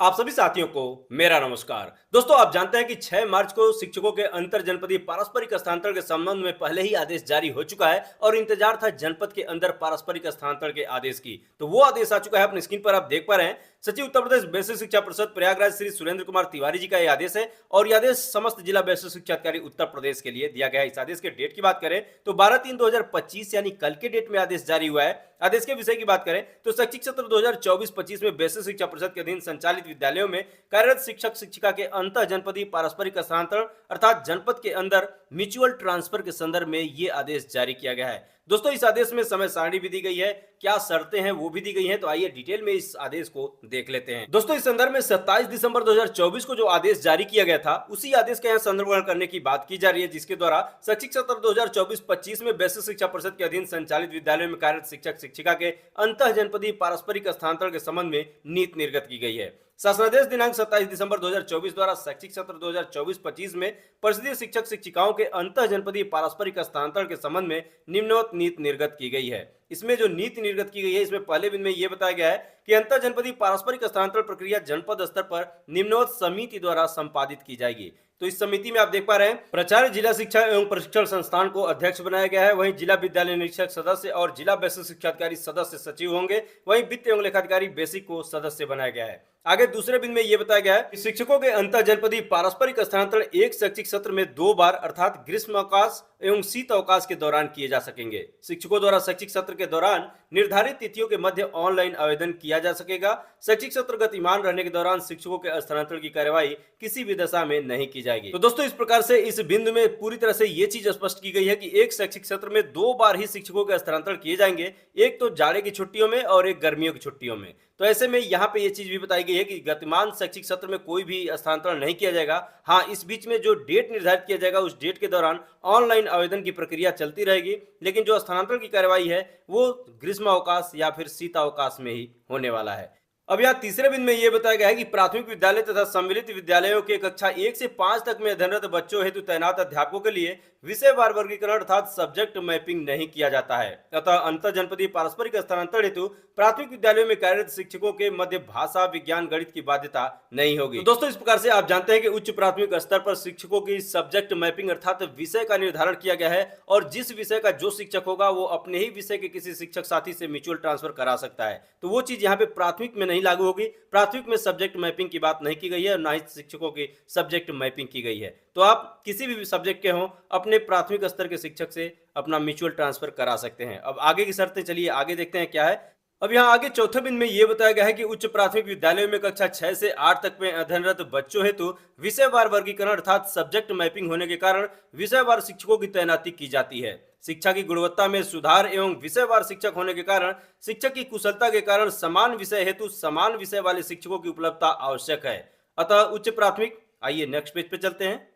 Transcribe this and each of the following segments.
आप सभी साथियों को मेरा नमस्कार। दोस्तों, आप जानते हैं कि 6 मार्च को शिक्षकों के अंतर जनपदीय पारस्परिक स्थानांतरण के संबंध में पहले ही आदेश जारी हो चुका है और इंतजार था जनपद के अंदर पारस्परिक स्थानांतरण के आदेश की। तो वो आदेश आ चुका है, अपनी स्क्रीन पर आप देख पा रहे हैं। सचिव उत्तर प्रदेश बेसिक शिक्षा परिषद प्रयागराज श्री सुरेंद्र कुमार तिवारी जी का यह आदेश है और यह आदेश समस्त जिला बेसिक शिक्षा अधिकारी उत्तर प्रदेश के लिए दिया गया है। इस आदेश के डेट की बात करें तो 12/3/2025 यानी कल के डेट में आदेश जारी हुआ है। आदेश के विषय की बात करें तो शैक्षिक सत्र 2024-25 में बेसिक शिक्षा परिषद के अधीन संचालित विद्यालयों में कार्यरत शिक्षक शिक्षिका के अंतर जनपदीय पारस्परिक स्थानांतरण अर्थात जनपद के अंदर म्यूचुअल ट्रांसफर के संदर्भ में ये आदेश जारी किया गया है। दोस्तों, इस आदेश में समय सारणी भी दी गई है, क्या शर्तें हैं वो भी दी गई हैं। तो आइए डिटेल में इस आदेश को देख लेते हैं। दोस्तों, इस संदर्भ में 27 दिसंबर 2024 को जो आदेश जारी किया गया था उसी आदेश का यहाँ संदर्भ ग्रहण करने की बात की जा रही है, जिसके द्वारा शैक्षिक सत्र 2024-25 में बेसिक शिक्षा परिषद के अधीन संचालित विद्यालयों में कार्यरत शिक्षक शिक्षिका के अंतर जनपदीय पारस्परिक स्थानांतरण के संबंध में नीति निर्गत की गई है। शासनादेश दिनांक 27 दिसंबर 2024 द्वारा शैक्षिक सत्र 2024-25 में परिषदीय शिक्षक शिक्षिकाओं के अंतर जनपदीय पारस्परिक स्थानांतरण के संबंध में निम्नवत नीति निर्गत की गई है। इसमें जो नीति निर्गत की गई है, इसमें पहले दिन में यह बताया गया है कि अंतर जनपदीय पारस्परिक स्थानांतरण प्रक्रिया जनपद स्तर पर निम्नवत समिति द्वारा संपादित की जाएगी। तो इस समिति में आप देख पा रहे हैं, प्राचार्य जिला शिक्षा एवं प्रशिक्षण संस्थान को अध्यक्ष बनाया गया है। वहीं जिला विद्यालय निरीक्षक सदस्य और जिला बेसिक शिक्षा अधिकारी सदस्य सचिव होंगे। वहीं वित्त एवं लेखाधिकारी बेसिक को सदस्य बनाया गया है। आगे दूसरे बिंदु में यह बताया गया है कि शिक्षकों के अंतर जनपदीय पारस्परिक स्थानांतरण एक शैक्षिक सत्र में 2 बार अर्थात ग्रीष्म अवकाश एवं शीत अवकाश के दौरान किए जा सकेंगे। शिक्षकों द्वारा शैक्षिक सत्र के दौरान निर्धारित तिथियों के मध्य ऑनलाइन आवेदन किया जा सकेगा। शैक्षिक सत्र गतिमान रहने के दौरान शिक्षकों के स्थानांतरण की कार्यवाही किसी भी दशा में नहीं की जाएगी। तो दोस्तों, इस प्रकार से इस बिंदु में पूरी तरह से ये चीज स्पष्ट की गई है कि एक शैक्षिक सत्र में 2 बार ही शिक्षकों के स्थानांतरण किए जाएंगे, एक तो जाड़े की छुट्टियों में और एक गर्मियों की छुट्टियों में। तो ऐसे में यहाँ पे ये चीज भी बताई गई है कि गतिमान शैक्षिक सत्र में कोई भी स्थानांतरण नहीं किया जाएगा। हाँ, इस बीच में जो डेट निर्धारित किया जाएगा उस डेट के दौरान ऑनलाइन आवेदन की प्रक्रिया चलती रहेगी, लेकिन जो स्थानांतरण की कार्यवाही है वो ग्रीष्म अवकाश या फिर शीतावकाश में ही होने वाला है। अब यहाँ तीसरे बिंदु में यह बताया गया है कि प्राथमिक विद्यालय तथा सम्मिलित विद्यालयों के कक्षा 1 से 5 तक में अध्ययनरत बच्चों हेतु तैनात अध्यापकों के लिए विषयवार वर्गीकरण अर्थात सब्जेक्ट मैपिंग नहीं किया जाता है। अतः अंतर जनपदीय पारस्परिक स्थानांतरण हेतु प्राथमिक विद्यालयों में कार्यरत शिक्षकों के मध्य भाषा, विज्ञान, गणित की बाध्यता नहीं होगी। तो दोस्तों, इस प्रकार से आप जानते हैं कि उच्च प्राथमिक स्तर पर शिक्षकों की सब्जेक्ट मैपिंग अर्थात विषय का निर्धारण किया गया है और जिस विषय का जो शिक्षक होगा वो अपने ही विषय के किसी शिक्षक साथी से म्यूचुअल ट्रांसफर करा सकता है। तो वो चीज यहाँ पे प्राथमिक में नहीं लागू होगी। प्राथमिक में सब्जेक्ट मैपिंग की बात नहीं की गई है और ना ही शिक्षकों की सब्जेक्ट मैपिंग की गई है। तो आप किसी भी सब्जेक्ट के हों अपने प्राथमिक स्तर के शिक्षक से अपना म्यूचुअल ट्रांसफर करा सकते हैं। अब आगे की शर्तें चलिए आगे देखते हैं क्या है। अब यहाँ आगे चौथे बिंदु में यह बताया गया है कि उच्च प्राथमिक विद्यालयों में कक्षा 6 से 8 तक में अध्ययनरत बच्चों हेतु विषयवार वर्गीकरण अर्थात सब्जेक्ट मैपिंग होने के कारण विषयवार शिक्षकों की तैनाती की जाती है। शिक्षा की गुणवत्ता में सुधार एवं विषयवार शिक्षक होने के कारण शिक्षक की कुशलता के कारण समान विषय हेतु समान विषय वाले शिक्षकों की उपलब्धता आवश्यक है। अतः उच्च प्राथमिक, आइए नेक्स्ट पेज पे चलते हैं।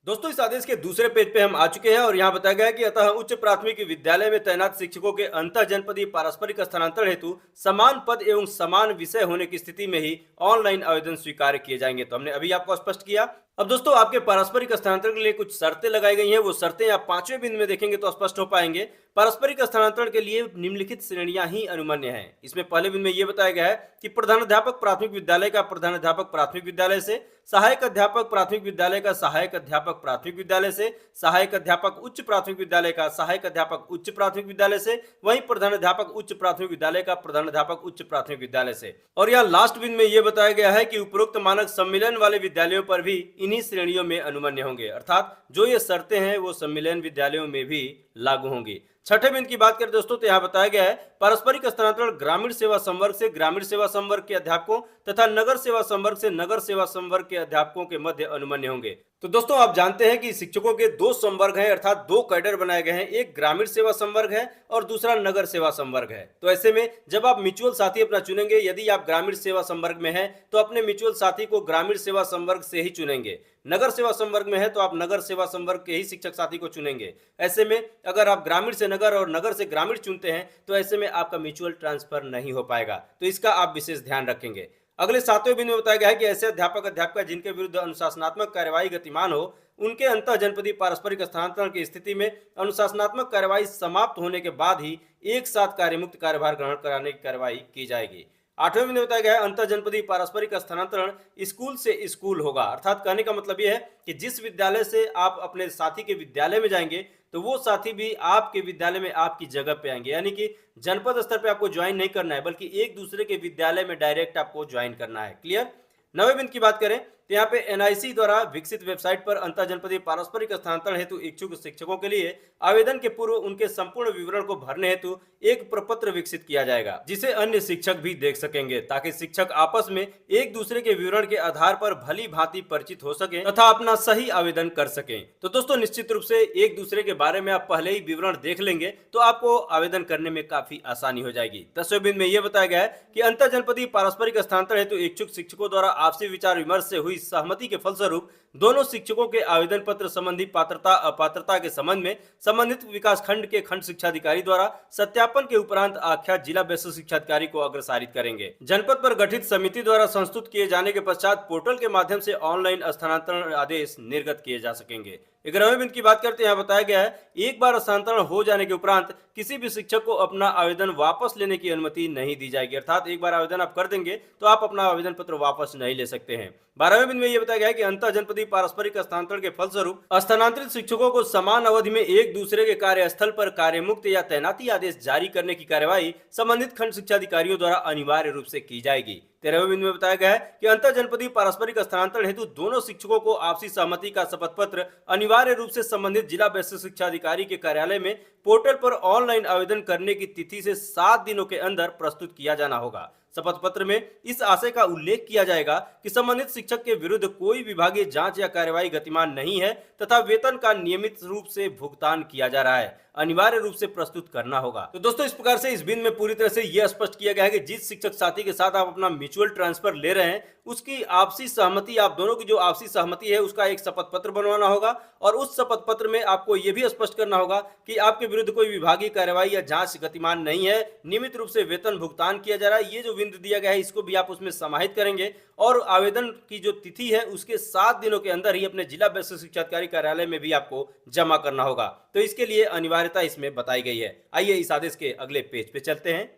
दोस्तों, इस आदेश के दूसरे पेज पे हम आ चुके हैं और यहाँ बताया गया है कि अतः उच्च प्राथमिक विद्यालय में तैनात शिक्षकों के अंतर जनपदीय पारस्परिक स्थानांतरण हेतु समान पद एवं समान विषय होने की स्थिति में ही ऑनलाइन आवेदन स्वीकार किए जाएंगे। तो हमने अभी आपको स्पष्ट किया। अब दोस्तों, आपके पारस्परिक स्थानांतरण के लिए कुछ शर्तें लगाई गई हैं। वो शर्तें आप 5वें बिंदु में देखेंगे तो स्पष्ट हो पाएंगे। पारस्परिक स्थानांतरण के लिए निम्नलिखित श्रेणियां ही अनुमान्य हैं। इसमें पहले बिंदु में यह बताया गया है कि प्रधानाध्यापक प्राथमिक विद्यालय का प्रधानाध्यापक प्राथमिक विद्यालय से, सहायक अध्यापक प्राथमिक विद्यालय का सहायक अध्यापक प्राथमिक विद्यालय से, सहायक अध्यापक उच्च प्राथमिक विद्यालय का सहायक अध्यापक उच्च प्राथमिक विद्यालय से, वहीं प्रधानाध्यापक उच्च प्राथमिक विद्यालय का प्रधानाध्यापक उच्च प्राथमिक विद्यालय से। और यहाँ लास्ट बिंदु में यह बताया गया है कि उपरोक्त मानक सम्मिलन वाले विद्यालयों पर भी इन्हीं श्रेणियों में अनुमान्य होंगे, अर्थात जो ये शर्तें हैं वो सम्मिलन विद्यालयों में भी लागू होंगी। छठे बिंदु की बात करें दोस्तों तो यहाँ बताया गया है पारस्परिक स्थानांतरण ग्रामीण सेवा संवर्ग से ग्रामीण सेवा संवर्ग के अध्यापकों तथा नगर सेवा संवर्ग से नगर सेवा संवर्ग के अध्यापकों के मध्य अनुमान्य होंगे। तो दोस्तों, आप जानते हैं कि शिक्षकों के 2 संवर्ग हैं अर्थात 2 कैडर बनाए गए हैं, एक ग्रामीण सेवा संवर्ग है और दूसरा नगर सेवा संवर्ग है। तो ऐसे में जब आप म्यूचुअल साथी अपना चुनेंगे, यदि आप ग्रामीण सेवा संवर्ग में हैं तो अपने म्यूचुअल साथी को ग्रामीण सेवा संवर्ग से ही चुनेंगे। नगर सेवा संवर्ग में है तो आप नगर सेवा संवर्ग के ही शिक्षक साथी को चुनेंगे। ऐसे में अगर आप ग्रामीण से नगर और नगर से ग्रामीण चुनते हैं तो ऐसे में आपका म्यूचुअल ट्रांसफर नहीं हो पाएगा। तो इसका आप विशेष ध्यान रखेंगे। अगले 7वें बिंदु में बताया गया है कि ऐसे अध्यापक अध्यापिका जिनके विरुद्ध अनुशासनात्मक कार्यवाही गतिमान हो उनके अंतर जनपदीय पारस्परिक स्थानांतरण की स्थिति में अनुशासनात्मक कार्यवाही समाप्त होने के बाद ही एक साथ कार्यमुक्त कार्यभार ग्रहण कराने की कार्यवाही की जाएगी। 8वें बिंदु में बताया गया है अंतर जनपदीय पारस्परिक स्थानांतरण स्कूल से स्कूल होगा। अर्थात कहने का मतलब यह है कि जिस विद्यालय से आप अपने साथी के विद्यालय में जाएंगे तो वो साथी भी आपके विद्यालय में आपकी जगह पे आएंगे, यानी कि जनपद स्तर पे आपको ज्वाइन नहीं करना है बल्कि एक दूसरे के विद्यालय में डायरेक्ट आपको ज्वाइन करना है। क्लियर। 9वें बिंदु की बात करें तो यहाँ पे एनआईसी द्वारा विकसित वेबसाइट पर अंतर जनपदीय पारस्परिक स्थानांतरण हेतु इच्छुक शिक्षकों के लिए आवेदन के पूर्व उनके संपूर्ण विवरण को भरने हेतु एक प्रपत्र विकसित किया जाएगा जिसे अन्य शिक्षक भी देख सकेंगे, ताकि शिक्षक आपस में एक दूसरे के विवरण के आधार पर भली भांति परिचित हो सके तथा अपना सही आवेदन कर सकें। तो दोस्तों निश्चित रूप से एक दूसरे के बारे में आप पहले ही विवरण देख लेंगे तो आपको आवेदन करने में काफी आसानी हो जाएगी। 10वें बिंदु में यह बताया गया है कि अंतर जनपदीय पारस्परिक स्थानांतरण हेतु इच्छुक शिक्षकों द्वारा आपसी विचार विमर्श से हुई सहमति के फलस्वरूप दोनों शिक्षकों के आवेदन पत्र संबंधी पात्रता अपात्रता के संबंध में संबंधित विकास खंड के खंड शिक्षा अधिकारी द्वारा सत्यापन के उपरांत आख्यात जिला बेसिक शिक्षा अधिकारी को अग्रसारित करेंगे। जनपद पर गठित समिति द्वारा संस्तुत किए जाने के पश्चात पोर्टल के माध्यम से ऑनलाइन स्थानांतरण आदेश निर्गत किए जा सकेंगे। 11वें बिंदु की बात करते हैं, यहाँ बताया गया है एक बार स्थानांतरण हो जाने के उपरांत किसी भी शिक्षक को अपना आवेदन वापस लेने की अनुमति नहीं दी जाएगी। अर्थात एक बार आवेदन आप कर देंगे तो आप अपना आवेदन पत्र वापस नहीं ले सकते हैं। 12वें बिंदु में यह बताया गया है कि अंतर जनपदीय पारस्परिक स्थानांतरण के फलस्वरूप स्थानांतरित शिक्षकों को समान अवधि में एक दूसरे के कार्यस्थल पर कार्यमुक्त या तैनाती आदेश जारी करने की कार्यवाही संबंधित खंड शिक्षा अधिकारियों द्वारा अनिवार्य रूप से की जाएगी। 13वें बिंदु में बताया गया है कि अंतर जनपदीय पारस्परिक स्थानांतरण हेतु दोनों शिक्षकों को आपसी सहमति का शपथ पत्र अनिवार्य रूप से संबंधित जिला बेसिक शिक्षा अधिकारी के कार्यालय में पोर्टल पर ऑनलाइन आवेदन करने की तिथि से 7 दिनों के अंदर प्रस्तुत किया जाना होगा। शपथ पत्र में इस आशय का उल्लेख किया जाएगा कि संबंधित शिक्षक के विरुद्ध कोई विभागीय जांच या कार्यवाही गतिमान नहीं है तथा वेतन का नियमित रूप से भुगतान किया जा रहा है, अनिवार्य रूप से प्रस्तुत करना होगा। तो दोस्तों इस प्रकार से इस बिंदु में पूरी तरह से यह स्पष्ट किया गया है कि जिस शिक्षक साथी के साथ आप अपना म्यूचुअल ट्रांसफर ले रहे हैं उसकी आपसी सहमति, आप दोनों की जो आपसी सहमति है उसका एक शपथ पत्र बनवाना होगा और उस शपथ पत्र में आपको यह भी स्पष्ट करना होगा कि आपके विरुद्ध कोई विभागीय कार्यवाही या जांच गतिमान नहीं है, नियमित रूप से वेतन भुगतान किया जा रहा है। ये जो बिंदु दिया गया है इसको भी आप उसमें समाहित करेंगे और आवेदन की जो तिथि है उसके 7 दिनों के अंदर ही अपने जिला बेसिक शिक्षा अधिकारी कार्यालय में भी आपको जमा करना होगा। तो इसके लिए अनिवार्यता इसमें बताई गई है। आइए इस आदेश के अगले पेज पे चलते हैं।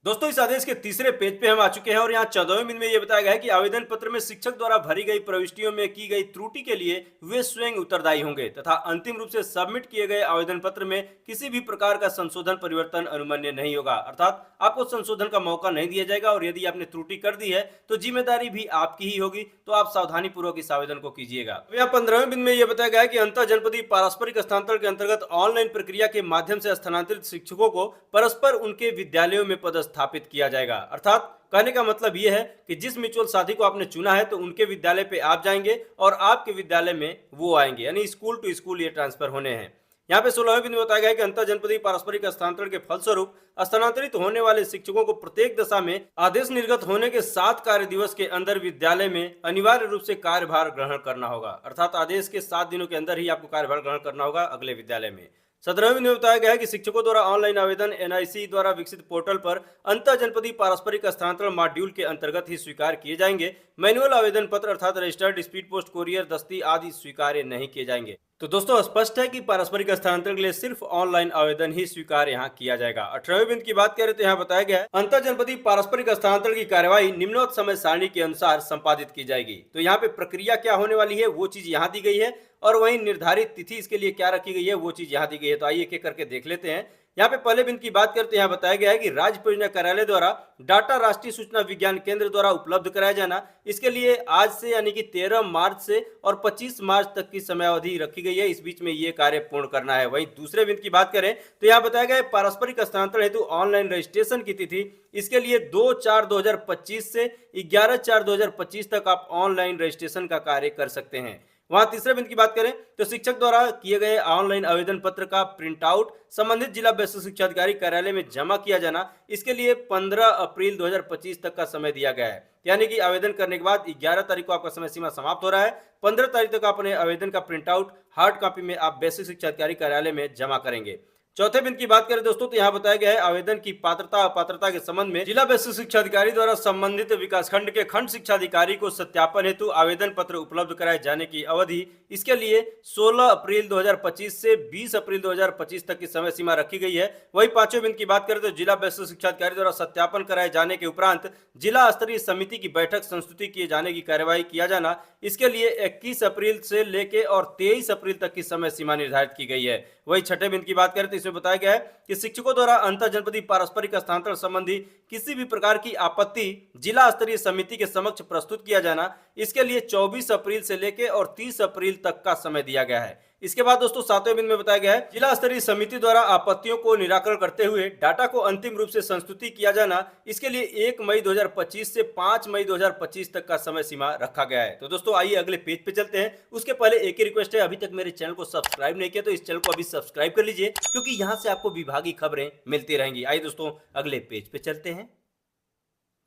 दोस्तों इस आदेश के तीसरे पेज पे हम आ चुके हैं और यहाँ 14वें बिंदु में यह बताया गया है कि आवेदन पत्र में शिक्षक द्वारा भरी गई प्रविष्टियों में की गई त्रुटि के लिए वे स्वयं उत्तरदायी होंगे तथा अंतिम रूप से सबमिट किए गए आवेदन पत्र में किसी भी प्रकार का संशोधन परिवर्तन अनुमन्य नहीं होगा। अर्थात आपको संशोधन का मौका नहीं दिया जाएगा और यदि आपने त्रुटि कर दी है तो जिम्मेदारी भी आपकी ही होगी। तो आप सावधानी पूर्वक इस आवेदन को कीजिएगा। यहाँ 15वें बिंदु में यह बताया गया है कि अंतर जनपदीय पारस्परिक स्थानांतरण के अंतर्गत ऑनलाइन प्रक्रिया के माध्यम से स्थानांतरित शिक्षकों को परस्पर उनके विद्यालयों में पदस्थापित किया जाएगा। अर्थात कहने का मतलब यह है कि जिस म्यूचुअल साथी को आपने चुना है तो उनके विद्यालय पे आप जाएंगे और आपके विद्यालय में वो आएंगे, यानी स्कूल टू स्कूल ये ट्रांसफर होने हैं। यहाँ पे 16वें बिंदु बताया गया है कि अंतर जनपदीय पारस्परिक स्थानांतरण के फलस्वरूप स्थानांतरित होने वाले शिक्षकों को प्रत्येक दशा में आदेश निर्गत होने के 7 कार्य दिवस के अंदर विद्यालय में अनिवार्य रूप से कार्यभार ग्रहण करना होगा। अर्थात आदेश के 7 दिनों के अंदर ही आपको कार्यभार ग्रहण करना होगा अगले विद्यालय में। 17वें बिंदु में बताया गया है कि शिक्षकों द्वारा ऑनलाइन आवेदन एनआईसी द्वारा विकसित पोर्टल पर अंतर जनपदीय पारस्परिक स्थानांतरण मॉड्यूल के अंतर्गत ही स्वीकार किए जाएंगे। मैनुअल आवेदन पत्र अर्थात रजिस्टर्ड स्पीड पोस्ट कोरियर दस्ती आदि स्वीकार्य नहीं किए जाएंगे। तो दोस्तों स्पष्ट है कि पारस्परिक स्थानांतरण के लिए सिर्फ ऑनलाइन आवेदन ही स्वीकार यहाँ किया जाएगा। 18वें बिंदु की बात करें तो यहाँ बताया गया है अंतर जनपदीय पारस्परिक स्थानांतरण की कार्यवाही निम्नवत समय सारणी के अनुसार संपादित की जाएगी। तो यहाँ पे प्रक्रिया क्या होने वाली है वो चीज यहाँ दी गई है और वहीं निर्धारित तिथि इसके लिए क्या रखी गई है वो चीज यहाँ दी गई है। तो आइए एक एक करके देख लेते हैं। यहाँ पे पहले बिंदु की बात करते हैं, यहाँ बताया गया है कि राज्य परियोजना कार्यालय द्वारा डाटा राष्ट्रीय सूचना विज्ञान केंद्र द्वारा उपलब्ध कराया जाना, इसके लिए आज से यानी कि 13 मार्च से और 25 मार्च तक की समयावधि रखी गई है। इस बीच में ये कार्य पूर्ण करना है। वहीं दूसरे बिंदु की बात करें तो यहाँ बताया गया है पारस्परिक स्थानांतरण हेतु ऑनलाइन रजिस्ट्रेशन की तिथि, इसके लिए 2/4/2025 से 11/4/2025 तक आप ऑनलाइन रजिस्ट्रेशन का कार्य कर सकते हैं। वहां तीसरे बिंदु की बात करें तो शिक्षक द्वारा किए गए ऑनलाइन आवेदन पत्र का प्रिंट आउट संबंधित जिला बेसिक शिक्षा अधिकारी कार्यालय में जमा किया जाना, इसके लिए 15 अप्रैल 2025 तक का समय दिया गया है। यानी कि आवेदन करने के बाद 11 तारीख को आपका समय सीमा समाप्त हो रहा है। 15 तारीख तक अपने आवेदन का प्रिंट आउट हार्ड कॉपी में आप बेसिक शिक्षा अधिकारी कार्यालय में जमा करेंगे। चौथे बिंदु की बात करें दोस्तों तो यहाँ बताया गया है आवेदन की पात्रता अपात्रता के संबंध में जिला बेसिक शिक्षा अधिकारी द्वारा संबंधित विकासखंड के खंड शिक्षा अधिकारी को सत्यापन हेतु आवेदन पत्र उपलब्ध कराए जाने की अवधि इसके लिए 16 अप्रैल 2025 से 20 अप्रैल 2025 तक की समय सीमा रखी गई है। वही पांचवें बिंदु की बात करें तो जिला बेसिक शिक्षा अधिकारी द्वारा सत्यापन कराए जाने के उपरांत जिला स्तरीय समिति की बैठक संस्तुति किए जाने की कार्यवाही किया जाना, इसके लिए 21 अप्रैल से लेके और 23 अप्रैल तक की समय सीमा निर्धारित की गई है। वही छठे बिंदु की बात करें तो इसमें बताया गया है कि शिक्षकों द्वारा अंतर जनपदीय पारस्परिक स्थानांतरण संबंधी किसी भी प्रकार की आपत्ति जिला स्तरीय समिति के समक्ष प्रस्तुत किया जाना, इसके लिए 24 अप्रैल से लेकर और 30 अप्रैल तक का समय दिया गया है। इसके बाद दोस्तों सातवें बिंदु में बताया गया है जिला स्तरीय समिति द्वारा आपत्तियों को निराकरण करते हुए डाटा को अंतिम रूप से संस्तुति किया जाना, इसके लिए 1 मई 2025 से 5 मई 2025 तक का समय सीमा रखा गया है। तो दोस्तों आइए अगले पेज पे चलते हैं। उसके पहले एक ही रिक्वेस्ट है, अभी तक मेरे चैनल को सब्सक्राइब नहीं किया तो इस चैनल को अभी सब्सक्राइब कर लीजिए, क्योंकि यहाँ से आपको विभागीय खबरें मिलती रहेंगी। आइए दोस्तों अगले पेज पे चलते हैं।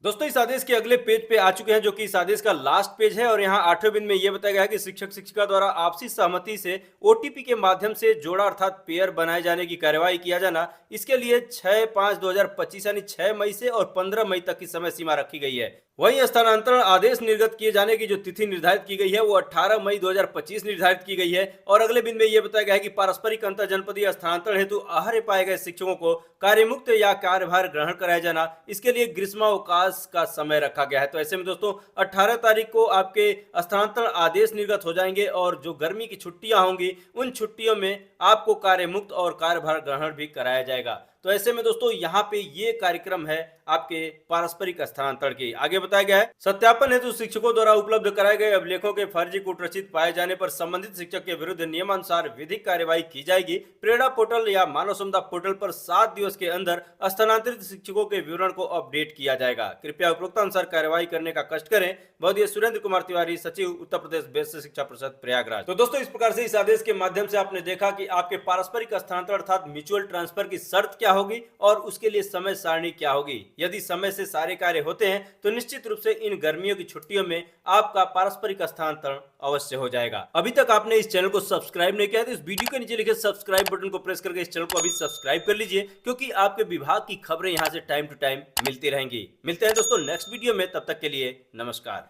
दोस्तों इस आदेश के अगले पेज पे आ चुके हैं, जो कि इस आदेश का लास्ट पेज है, और यहाँ 8वें बिंदु में यह बताया गया है कि शिक्षक शिक्षिका द्वारा आपसी सहमति से ओटीपी के माध्यम से जोड़ा अर्थात पेयर बनाए जाने की कार्यवाही किया जाना, इसके लिए 6/5/2025 यानी 6 मई से और 15 मई तक की समय सीमा रखी गई है। वहीं स्थानांतरण आदेश निर्गत किए जाने की जो तिथि निर्धारित की गई है वो 18 मई 2025 निर्धारित की गई है। और अगले बिंदु में यह बताया गया है कि पारस्परिक अंतर जनपदीय स्थानांतरण हेतु आहर्य पाए गए शिक्षकों को कार्यमुक्त या कार्यभार ग्रहण कराया जाना, इसके लिए ग्रीष्मावकाश का समय रखा गया है। तो ऐसे में दोस्तों 18 तारीख को आपके स्थानांतरण आदेश निर्गत हो जाएंगे और जो गर्मी की छुट्टियां होंगी उन छुट्टियों में आपको कार्यमुक्त और कार्यभार ग्रहण भी कराया जाएगा। तो ऐसे में दोस्तों यहाँ पे ये कार्यक्रम है आपके पारस्परिक स्थानांतरण की। आगे बताया गया है सत्यापन हेतु शिक्षकों द्वारा उपलब्ध कराए गए अभिलेखों के फर्जी कूटरचित पाए जाने पर संबंधित शिक्षक के विरुद्ध नियमानुसार विधिक कार्यवाही की जाएगी। प्रेरणा पोर्टल या मानव संपदा पोर्टल पर 7 दिवस के अंदर स्थानांतरित शिक्षकों के विवरण को अपडेट किया जाएगा। कृपया उपरोक्तानुसार कार्यवाही करने का कष्ट करें। बहुत सुरेंद्र कुमार तिवारी, सचिव, उत्तर प्रदेश बेसिक शिक्षा परिषद प्रयागराज। तो दोस्तों इस प्रकार से इस आदेश के माध्यम से आपने देखा कि आपके पारस्परिक स्थानांतरण अर्थात म्यूचुअल ट्रांसफर की शर्त क्या होगी और उसके लिए समय सारणी क्या होगी। यदि समय से सारे कार्य होते हैं तो निश्चित रूप से इन गर्मियों की छुट्टियों में आपका पारस्परिक स्थानांतरण अवश्य हो जाएगा। अभी तक आपने इस चैनल को सब्सक्राइब नहीं किया तो इस वीडियो के नीचे लिखे सब्सक्राइब बटन को प्रेस करके इस चैनल को अभी सब्सक्राइब कर लीजिए, क्योंकि आपके विभाग की खबरें यहां से टाइम टू टाइम मिलती रहेंगी। मिलते हैं दोस्तों नेक्स्ट वीडियो में, तब तक के लिए नमस्कार।